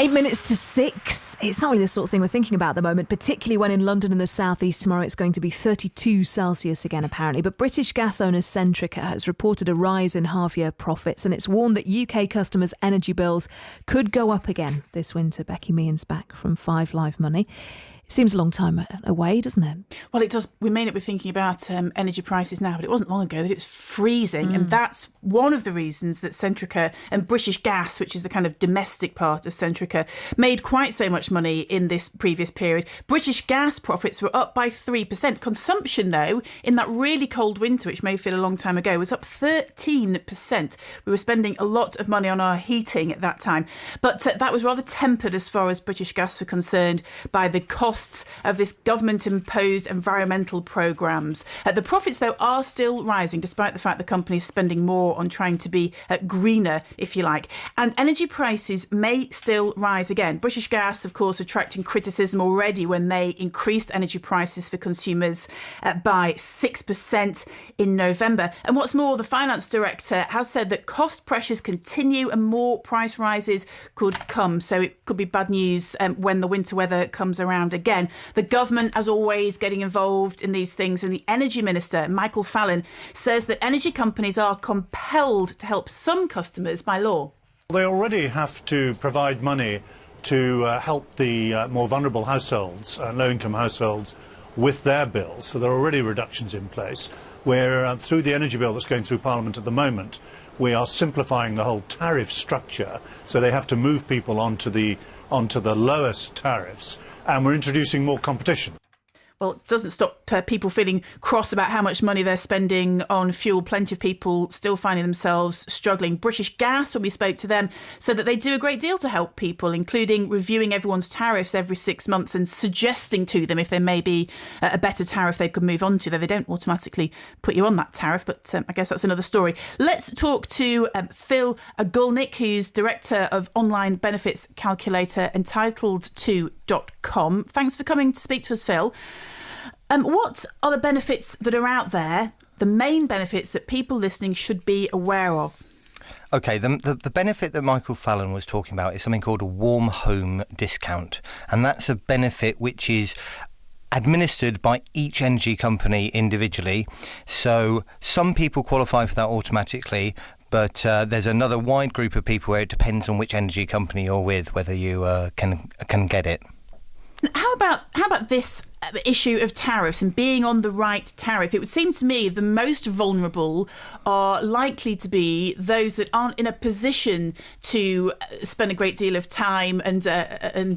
8 minutes to 6. It's not really the sort of thing we're thinking about at the moment, particularly when in London and the southeast tomorrow it's going to be 32 Celsius again, apparently. But British gas owner Centrica has reported a rise in half-year profits, and it's warned that UK customers' energy bills could go up again this winter. Becky Meehan's back from 5 Live Money. Seems a long time away, doesn't it? Well, it does. We may not be thinking about energy prices now, but it wasn't long ago that it was freezing. And that's one of the reasons that Centrica and British Gas, which is the kind of domestic part of Centrica, made quite so much money in this previous period. British Gas profits were up by 3%. Consumption, though, in that really cold winter, which may feel a long time ago, was up 13%. We were spending a lot of money on our heating at that time. But that was rather tempered as far as British Gas were concerned by the cost of this government-imposed environmental programmes. The profits, though, are still rising, despite the fact the company is spending more on trying to be greener, if you like. And energy prices may still rise again. British Gas, of course, attracting criticism already when they increased energy prices for consumers by 6% in November. And what's more, the finance director has said that cost pressures continue and more price rises could come. So it could be bad news when the winter weather comes around again. The government, as always, getting involved in these things. And the Energy Minister, Michael Fallon, says that energy companies are compelled to help some customers by law. They already have to provide money to help the more vulnerable households, low-income households, with their bills. So there are already reductions in place where, through the energy bill that's going through Parliament at the moment, we are simplifying the whole tariff structure. So they have to move people onto the lowest tariffs. And we're introducing more competition. Well, it doesn't stop people feeling cross about how much money they're spending on fuel. Plenty of people still finding themselves struggling. British Gas, when we spoke to them, said that they do a great deal to help people, including reviewing everyone's tariffs every 6 months and suggesting to them if there may be a better tariff they could move on to, though they don't automatically put you on that tariff. But I guess that's another story. Let's talk to Phil Agulnik, who's Director of Online Benefits Calculator, entitled2.com. Thanks for coming to speak to us, Phil. What are the benefits that are out there, the main benefits that people listening should be aware of? OK, the benefit that Michael Fallon was talking about is something called a warm home discount. And that's a benefit which is administered by each energy company individually. So some people qualify for that automatically. But there's another wide group of people where it depends on which energy company you're with, whether you can get it. How about this issue of tariffs and being on the right tariff? It would seem to me the most vulnerable are likely to be those that aren't in a position to spend a great deal of time and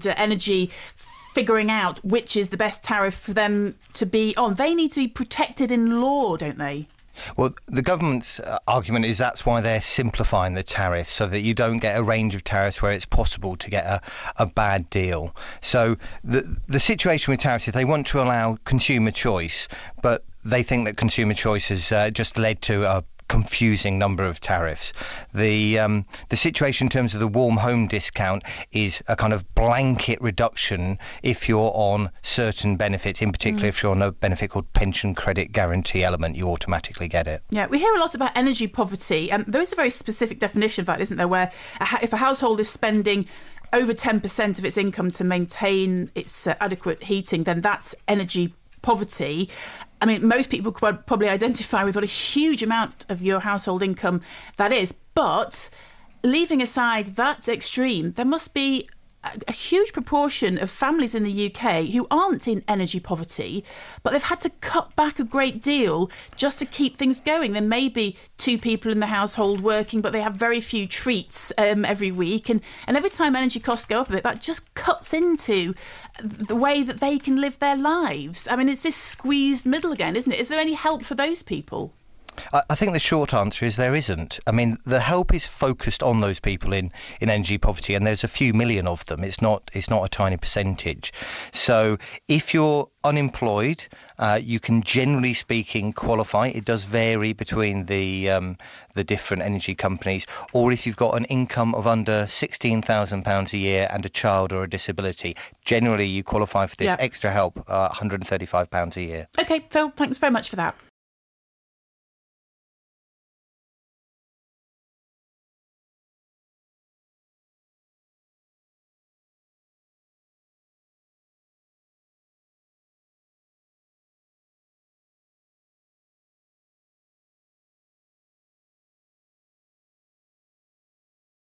energy figuring out which is the best tariff for them to be on. They need to be protected in law, don't they? Well, the government's argument is that's why they're simplifying the tariff so that you don't get a range of tariffs where it's possible to get a bad deal. So the situation with tariffs is they want to allow consumer choice, but they think that consumer choice has just led to a confusing number of tariffs. The situation in terms of the warm home discount is a kind of blanket reduction if you're on certain benefits, in particular if you're on a benefit called pension credit guarantee element, you automatically get it. Yeah, we hear a lot about energy poverty, and there is a very specific definition of that, isn't there, where if a household is spending over 10% of its income to maintain its adequate heating, then that's energy poverty. I mean, most people could probably identify with what a huge amount of your household income that is. But leaving aside that extreme, there must be a huge proportion of families in the UK who aren't in energy poverty, but they've had to cut back a great deal just to keep things going. There may be 2 people in the household working, but they have very few treats every week. And every time energy costs go up a bit, that just cuts into the way that they can live their lives. I mean, it's this squeezed middle again, isn't it? Is there any help for those people? I think the short answer is there isn't. I mean, the help is focused on those people in energy poverty, and there's a few million of them. It's not a tiny percentage. So if you're unemployed, you can, generally speaking, qualify. It does vary between the different energy companies. Or if you've got an income of under £16,000 a year and a child or a disability, generally you qualify for this extra help, £135 a year. OK, Phil, thanks very much for that.